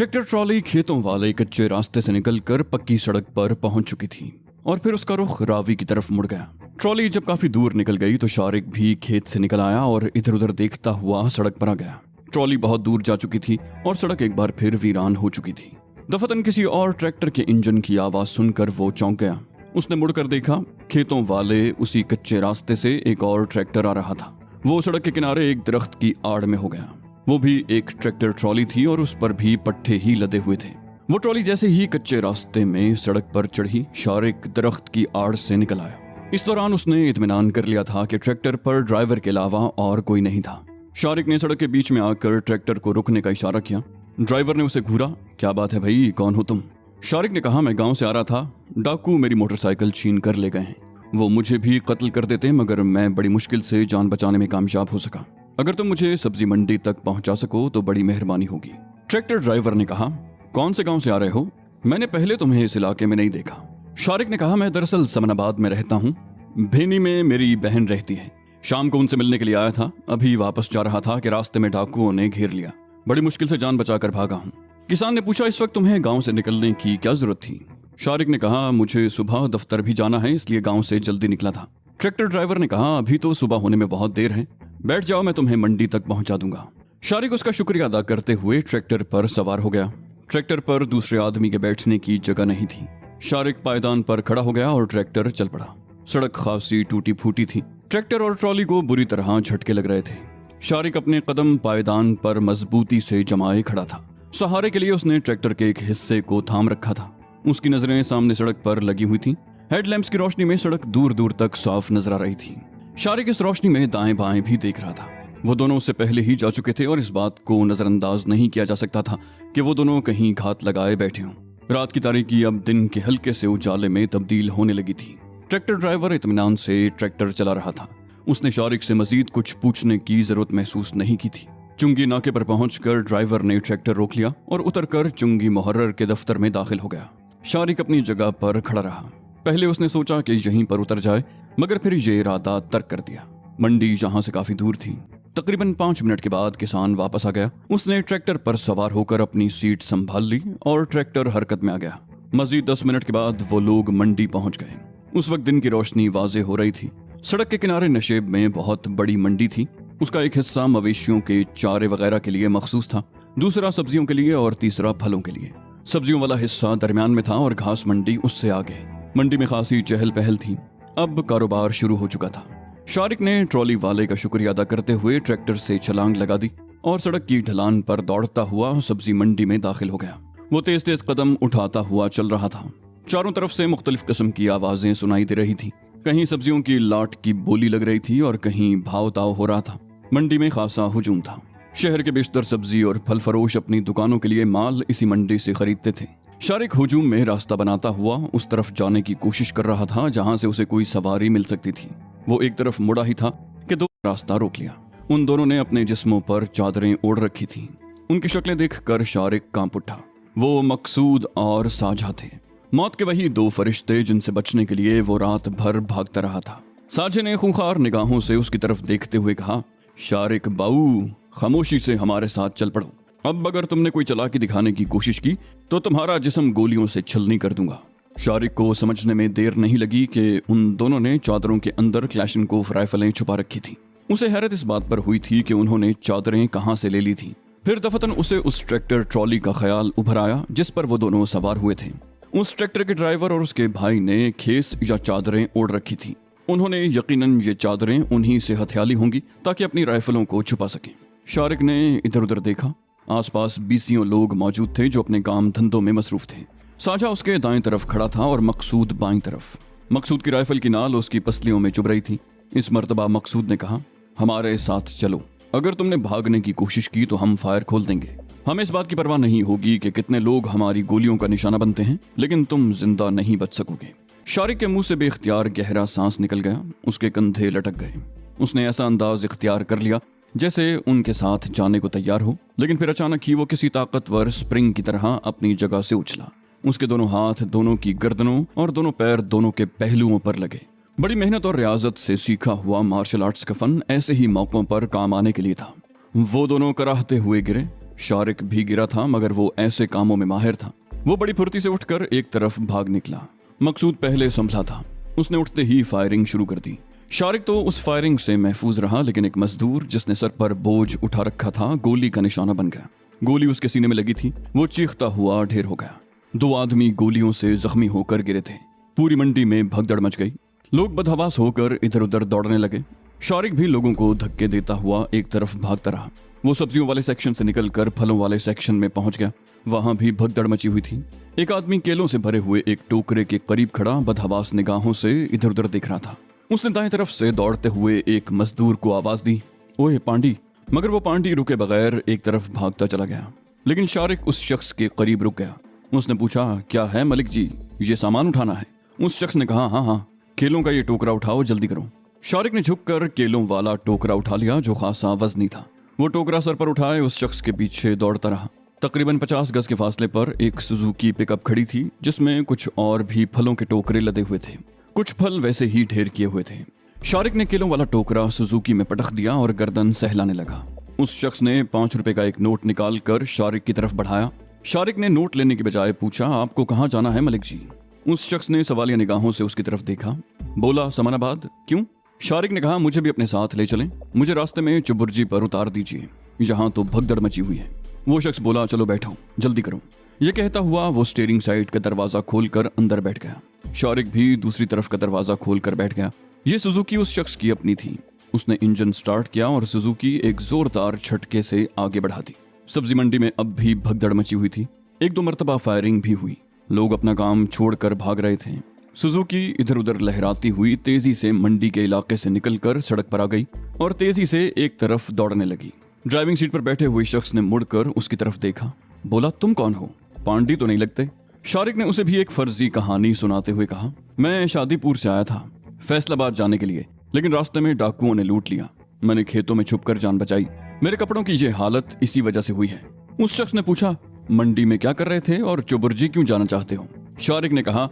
Tractor trolley खेतों वाले कच्चे रास्ते से निकलकर पक्की सड़क पर पहुंच चुकी थी और फिर उसका रुख रावी की तरफ मुड़ गया। ट्रॉली जब काफी दूर निकल गई तो शारिक भी खेत से निकल आया और इधर उधर देखता हुआ सड़क पर आ गया। ट्रॉली बहुत दूर जा चुकी थी और सड़क एक बार फिर वीरान हो चुकी थी। दफतन किसी और ट्रैक्टर के इंजन की आवाज सुनकर वो चौंक गया। उसने मुड़कर देखा, खेतों वाले उसी कच्चे रास्ते से एक और ट्रैक्टर आ रहा था। वो सड़क के किनारे एक दरख्त की आड़ में हो गया। वो भी एक ट्रैक्टर ट्रॉली थी और उस पर भी पट्टे ही लदे हुए थे। वो ट्रॉली जैसे ही कच्चे रास्ते में सड़क पर चढ़ी, शारिक दरख्त की आड़ से निकल आया। इस दौरान उसने इत्मीनान कर लिया था कि ट्रैक्टर पर ड्राइवर के अलावा और कोई नहीं था। शारिक ने सड़क के बीच में आकर ट्रैक्टर को रुकने का इशारा किया। ड्राइवर ने उसे घूरा। क्या बात है भाई, कौन हो तुम? शारिक ने कहा, मैं गांव से आ रहा था, डाकू मेरी मोटरसाइकिल छीन कर ले गए हैं। वो मुझे भी कत्ल कर देते मगर मैं बड़ी मुश्किल से जान बचाने में कामयाब हो सका। अगर तुम मुझे सब्जी मंडी तक पहुंचा सको तो बड़ी मेहरबानी होगी। ट्रैक्टर ड्राइवर ने कहा, कौन से गांव से आ रहे हो? मैंने पहले तुम्हें इस इलाके में नहीं देखा। शारिक ने कहा, मैं दरअसल समनाबाद में रहता हूँ। भेनी में मेरी बहन रहती है। शाम को उनसे मिलने के लिए आया था। अभी वापस जा रहा था कि रास्ते में डाकुओं ने घेर लिया। बड़ी मुश्किल से जान बचाकर भागा हूँ। किसान ने पूछा, इस वक्त तुम्हें गाँव से निकलने की क्या जरूरत थी? शारिक ने कहा, मुझे सुबह दफ्तर भी जाना है, इसलिए गाँव से जल्दी निकला था। ट्रैक्टर ड्राइवर ने कहा, अभी तो सुबह होने में बहुत देर है, बैठ जाओ, मैं तुम्हें मंडी तक पहुंचा दूंगा। शारिक उसका शुक्रिया अदा करते हुए ट्रैक्टर पर सवार हो गया। ट्रैक्टर पर दूसरे आदमी के बैठने की जगह नहीं थी। शारिक पायदान पर खड़ा हो गया और ट्रैक्टर चल पड़ा। सड़क खासी टूटी फूटी थी। ट्रैक्टर और ट्रॉली को बुरी तरह झटके लग रहे थे। शारिक अपने कदम पायदान पर मजबूती से जमाए खड़ा था। सहारे के लिए उसने ट्रैक्टर के एक हिस्से को थाम रखा था। उसकी नजरें सामने सड़क पर लगी हुई थी। हेडलैम्प्स की रोशनी में सड़क दूर दूर तक साफ नजर आ रही थी। शारिक इस रोशनी में दाएं बाएं भी देख रहा था। वो दोनों उससे पहले ही जा चुके थे और इस बात को नजरअंदाज नहीं किया जा सकता था कि वो दोनों कहीं घात लगाए बैठे हों। रात की तारीकी अब दिन के हल्के से उजाले में तब्दील होने लगी थी। ट्रैक्टर ड्राइवर इत्मीनान से ट्रैक्टर चला रहा था। उसने शारिक से मजीद कुछ पूछने की जरूरत महसूस नहीं की थी। चुंगी नाके पर पहुंचकर ड्राइवर ने ट्रैक्टर रोक लिया और उतरकर चुंगी मुहर्रर के दफ्तर में दाखिल हो गया। शारिक अपनी जगह पर खड़ा रहा। पहले उसने सोचा कि यहीं पर उतर जाए, मगर फिर ये इरादा तर्क कर दिया। मंडी जहां से काफी दूर थी। तकरीबन 5 मिनट के बाद किसान वापस आ गया। उसने ट्रैक्टर पर सवार होकर अपनी सीट संभाल ली और ट्रैक्टर हरकत में आ गया। मजीद 10 मिनट के बाद वो लोग मंडी पहुंच गए। उस वक्त दिन की रोशनी वाजे हो रही थी। सड़क के किनारे नशेब में बहुत बड़ी मंडी थी। उसका एक हिस्सा मवेशियों के चारे वगैरह के लिए मखसूस था, दूसरा सब्जियों के लिए और तीसरा फलों के लिए। सब्जियों वाला हिस्सा दरमियान में था और घास मंडी उससे आगे। मंडी में खासी चहल पहल थी। अब कारोबार शुरू हो चुका था। शारिक ने ट्रॉली वाले का शुक्रिया अदा करते हुए ट्रैक्टर से छलांग लगा दी और सड़क की ढलान पर दौड़ता हुआ सब्जी मंडी में दाखिल हो गया। वो तेज तेज कदम उठाता हुआ चल रहा था। चारों तरफ से मुख्तलिफ किस्म की आवाजें सुनाई दे रही थी। कहीं सब्जियों की लाट की बोली लग रही थी और कहीं भाव ताव हो रहा था। मंडी में खासा हुजूम था। शहर के बेशतर सब्जी और फल फरोश अपनी दुकानों के लिए माल इसी मंडी से खरीदते थे। शारिक हुजूम में रास्ता बनाता हुआ उस तरफ जाने की कोशिश कर रहा था जहां से उसे कोई सवारी मिल सकती थी। वो एक तरफ मुड़ा ही था कि दो रास्ता रोक लिया। उन दोनों ने अपने जिस्मों पर चादरें ओढ़ रखी थी। उनकी शक्लें देखकर शारिक कांप उठा। वो मकसूद और साझा थे, मौत के वही 2 फरिश्ते जिनसे बचने के लिए वो रात भर भागता रहा था। साझे ने खूंखार निगाहों से उसकी तरफ देखते हुए कहा, शारिक बाऊ, खामोशी से हमारे साथ चल पड़ो। अब अगर तुमने कोई चालाकी दिखाने की कोशिश की तो तुम्हारा जिस्म गोलियों से छलनी कर दूंगा। शारिक को समझने में देर नहीं लगी कि उन दोनों ने चादरों के अंदर क्लैशनकोफ राइफलें छुपा रखी थी। उसे हैरत इस बात पर हुई थी कि उन्होंने चादरें कहां से ले ली थी। फिर दफतन उसे उस ट्रैक्टर ट्रॉली का ख्याल उभर आया जिस पर वो दोनों सवार हुए थे। उस ट्रैक्टर के ड्राइवर और उसके भाई ने खेस या चादरें ओढ़ रखी थी। उन्होंने यकीनन ये चादरें उन्हीं से हथियाली होंगी ताकि अपनी राइफलों को छुपा सकें। शारिक ने इधर उधर देखा। आसपास 20 लोग मौजूद थे जो अपने काम धंधों में मसरूफ थे। साझा उसके दाएं तरफ खड़ा था और मकसूद बाईं तरफ। मकसूद की राइफल की नाल उसकी पसलियों में चुभ रही थी। इस मर्तबा मकसूद ने कहा, हमारे साथ चलो। अगर तुमने भागने की कोशिश की तो हम फायर खोल देंगे। हमें इस बात की परवाह नहीं होगी कि कितने लोग हमारी गोलियों का निशाना बनते हैं, लेकिन तुम जिंदा नहीं बच सकोगे। शारिक के मुंह से बेख्तियार गहरा सांस निकल गया। उसके कंधे लटक गए। उसने ऐसा अंदाज इख्तियार कर लिया जैसे उनके साथ जाने को तैयार हो, लेकिन फिर अचानक ही वो किसी ताकतवर स्प्रिंग की तरह अपनी जगह से उछला। उसके दोनों हाथ दोनों की गर्दनों और दोनों पैर दोनों के पहलुओं पर लगे। बड़ी मेहनत और रियाजत से सीखा हुआ मार्शल आर्ट्स का फन ऐसे ही मौकों पर काम आने के लिए था। वो दोनों कराहते हुए गिरे। शारिक भी गिरा था, मगर वो ऐसे कामों में माहिर था। वो बड़ी फुर्ती से उठकर एक तरफ भाग निकला। मकसूद पहले संभला था, उसने उठते ही फायरिंग शुरू कर दी। शारिक तो उस फायरिंग से महफूज रहा, लेकिन एक मजदूर जिसने सर पर बोझ उठा रखा था गोली का निशाना बन गया। गोली उसके सीने में लगी थी, वो चीखता हुआ ढेर हो गया। 2 आदमी गोलियों से जख्मी होकर गिरे थे। पूरी मंडी में भगदड़ मच गई। लोग बदहवास होकर इधर उधर दौड़ने लगे। शारिक भी लोगों को धक्के देता हुआ एक तरफ भागता रहा। वो सब्जियों वाले सेक्शन से निकलकर फलों वाले सेक्शन में पहुंच गया। वहां भी भगदड़ मची हुई थी। एक आदमी केलों से भरे हुए एक टोकरे के करीब खड़ा बदहवास निगाहों से इधर उधर देख रहा था। उसने दाएं तरफ से दौड़ते हुए एक मजदूर को आवाज दी, ओए पांडी। मगर वो पांडी रुके बगैर एक तरफ भागता चला गया। लेकिन शारिक उस शख्स के करीब रुक गया। उसने पूछा, क्या है मलिक जी, ये सामान उठाना है? उस शख्स ने कहा, हाँ, केलों का ये टोकरा उठाओ, जल्दी करो। शारिक ने झुककर केलों वाला टोकरा उठा लिया जो खासा वजनी था। वो टोकरा सर पर उठाए उस शख्स के पीछे दौड़ता रहा। तकरीबन 50 गज के फासले पर एक सुजुकी पिकअप खड़ी थी, जिसमें कुछ और भी फलों के टोकरे लदे हुए थे। कुछ फल वैसे ही ढेर किए हुए थे। शारिक ने केलों वाला टोकरा सुजुकी में पटक दिया और गर्दन सहलाने लगा। उस शख्स ने 5 रुपए का एक नोट निकाल कर शारिक की तरफ बढ़ाया। शारिक ने नोट लेने की बजाय पूछा, आपको कहाँ जाना है मलिक जी? उस शख्स ने सवालिया निगाहों से उसकी तरफ देखा। बोला, समानाबाद। क्यों? शारिक ने कहा, मुझे भी अपने साथ ले चलें, मुझे रास्ते में चुबुर्जी पर उतार दीजिए, यहाँ तो भगदड़ मची हुई है। वो शख्स बोला, चलो बैठो, जल्दी करो। ये कहता हुआ वो स्टीयरिंग साइड का दरवाजा खोलकर अंदर बैठ गया। शारिक भी दूसरी तरफ का दरवाजा खोलकर बैठ गया। ये सुजुकी उस शख्स की अपनी थी। उसने इंजन स्टार्ट किया और सुजुकी एक जोरदार झटके से आगे बढ़ा दी। सब्जी मंडी में अब भी भगदड़ मची हुई थी। 1-2 मरतबा फायरिंग भी हुई। लोग अपना काम छोड़कर भाग रहे थे। सुजुकी इधर उधर लहराती हुई तेजी से मंडी के इलाके से निकलकर सड़क पर आ गई और तेजी से एक तरफ दौड़ने लगी। ड्राइविंग सीट पर बैठे हुए शख्स ने मुड़कर उसकी तरफ देखा। बोला, तुम कौन हो? पांडी तो नहीं लगते। शारिक ने उसे भी एक फर्जी कहानी सुनाते हुए कहा, मैं शादीपुर से आया था फैसलाबाद जाने के लिए, लेकिन रास्ते में डाकुओं ने लूट लिया। मैंने खेतों में छुपकर जान बचाई। मेरे कपड़ों की ये हालत इसी वजह से हुई है। उस शख्स ने पूछा, मंडी में क्या कर रहे थे और चुबुर्जी क्यों जाना चाहते हो? शारिक ने कहा,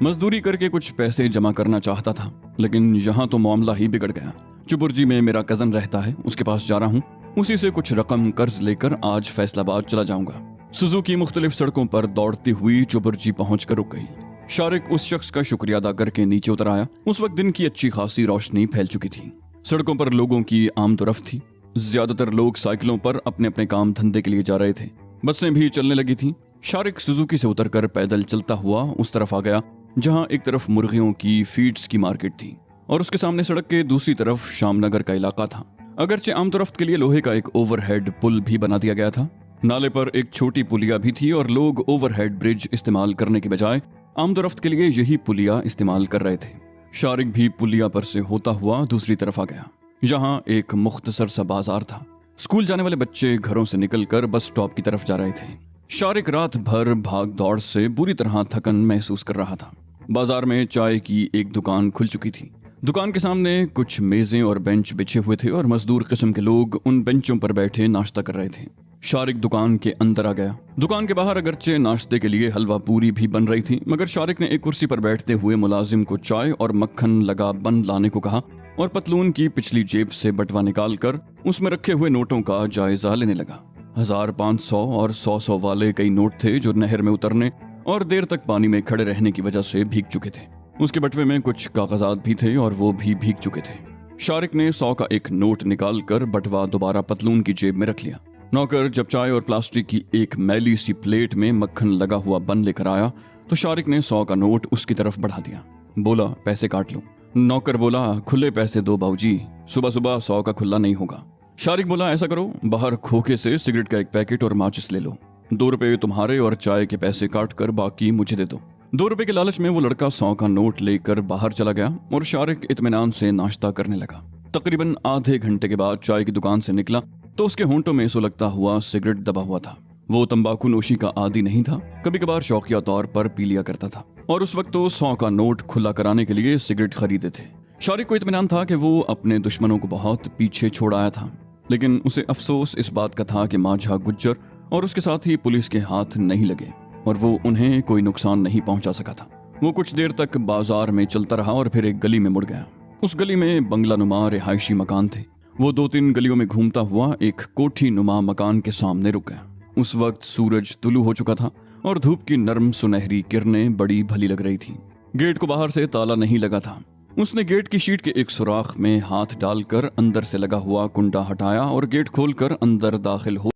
मजदूरी करके कुछ पैसे जमा करना चाहता था, लेकिन यहाँ तो मामला ही बिगड़ गया। चुबुर्जी में मेरा कजन रहता है, उसके पास जा रहा हूँ। उसी से कुछ रकम कर्ज लेकर आज फैसलाबाद चला जाऊंगा। सुजुकी मुख्तलिफ सड़कों पर दौड़ती हुई चुबुर्जी पहुंचकर रुक गई। शारिक उस शख्स का शुक्रिया अदा करके नीचे उतर आया। उस वक्त दिन की अच्छी खासी रोशनी फैल चुकी थी। सड़कों पर लोगों की आमदोरफ्त थी। ज्यादातर लोग साइकिलों पर अपने अपने काम धंधे के लिए जा रहे थे। बसें भी चलने लगी थीं। शारिक सुजुकी से उतरकर पैदल चलता हुआ उस तरफ आ गया जहां एक तरफ मुर्गियों की फीड्स की मार्केट थी और उसके सामने सड़क के दूसरी तरफ शामनगर का इलाका था। अगरचे आमदोरफ्त के लिए लोहे का एक ओवरहेड पुल भी बना दिया गया था। नाले पर एक छोटी पुलिया भी थी और लोग ओवरहेड ब्रिज इस्तेमाल करने के बजाय आमदोरफ्त के लिए यही पुलिया इस्तेमाल कर रहे थे। शारिक भी पुलिया पर से होता हुआ दूसरी तरफ आ गया जहां एक मुख्तसर सा बाजार था। स्कूल जाने वाले बच्चे घरों से निकलकर बस स्टॉप की तरफ जा रहे थे। शारिक रात भर भाग दौड़ से बुरी तरह थकन महसूस कर रहा था। बाजार में चाय की एक दुकान खुल चुकी थी। दुकान के सामने कुछ मेजें और बेंच बिछे हुए थे और मजदूर किस्म के लोग उन बेंचों पर बैठे नाश्ता कर रहे थे। शारिक दुकान के अंदर आ गया। दुकान के बाहर अगरचे नाश्ते के लिए हलवा पूरी भी बन रही थी, मगर शारिक ने एक कुर्सी पर बैठते हुए मुलाजिम को चाय और मक्खन लगा बन लाने को कहा और पतलून की पिछली जेब से बटवा निकालकर उसमें रखे हुए नोटों का जायजा लेने लगा। 1000, 500 और 100 वाले कई नोट थे जो नहर में उतरने और देर तक पानी में खड़े रहने की वजह से भीग चुके थे। उसके बटवे में कुछ कागजात भी थे और वो भी भीग चुके थे। शारिक ने 100 का एक नोट निकालकर बटवा दोबारा पतलून की जेब में रख लिया। नौकर जब चाय और प्लास्टिक की एक मैली सी प्लेट में मक्खन लगा हुआ बन लेकर आया तो शारिक ने 100 का नोट उसकी तरफ बढ़ा दिया। बोला, पैसे काट लो। नौकर बोला, खुले पैसे दो बाबूजी, सुबह सुबह 100 का खुला नहीं होगा। शारिक बोला, ऐसा करो, बाहर खोखे से सिगरेट का एक पैकेट और माचिस ले लो। 2 रुपए तुम्हारे और चाय के पैसे काट कर बाकी मुझे दे दो। 2 रुपए के लालच में वो लड़का 100 का नोट लेकर बाहर चला गया और शारिक इत्मीनान से नाश्ता करने लगा। तकरीबन आधे घंटे के बाद चाय की दुकान से निकला तो उसके होंठों में सुलगता हुआ सिगरेट दबा हुआ था। वो तंबाकू नोशी का आदी नहीं था, कभी कभार शौकिया तौर पर पी लिया करता था और उस वक्त तो 100 का नोट खुला कराने के लिए सिगरेट खरीदे थे। शारिक को इत्मीनान था कि वो अपने दुश्मनों को बहुत पीछे छोड़ आया था, लेकिन उसे अफसोस इस बात का था कि माझा गुज्जर और उसके साथ ही पुलिस के हाथ नहीं लगे और वो उन्हें कोई नुकसान नहीं पहुंचा सका था। वो कुछ देर तक बाजार में चलता रहा और फिर एक गली में मुड़ गया। उस गली में बंगला नुमा रिहायशी मकान थे। वो 2-3 गलियों में घूमता हुआ एक कोठी नुमा मकान के सामने रुक गया। उस वक्त सूरज तुलू हो चुका था और धूप की नरम सुनहरी किरणें बड़ी भली लग रही थीं। गेट को बाहर से ताला नहीं लगा था। उसने गेट की शीट के एक सुराख में हाथ डालकर अंदर से लगा हुआ कुंडा हटाया और गेट खोलकर अंदर दाखिल हो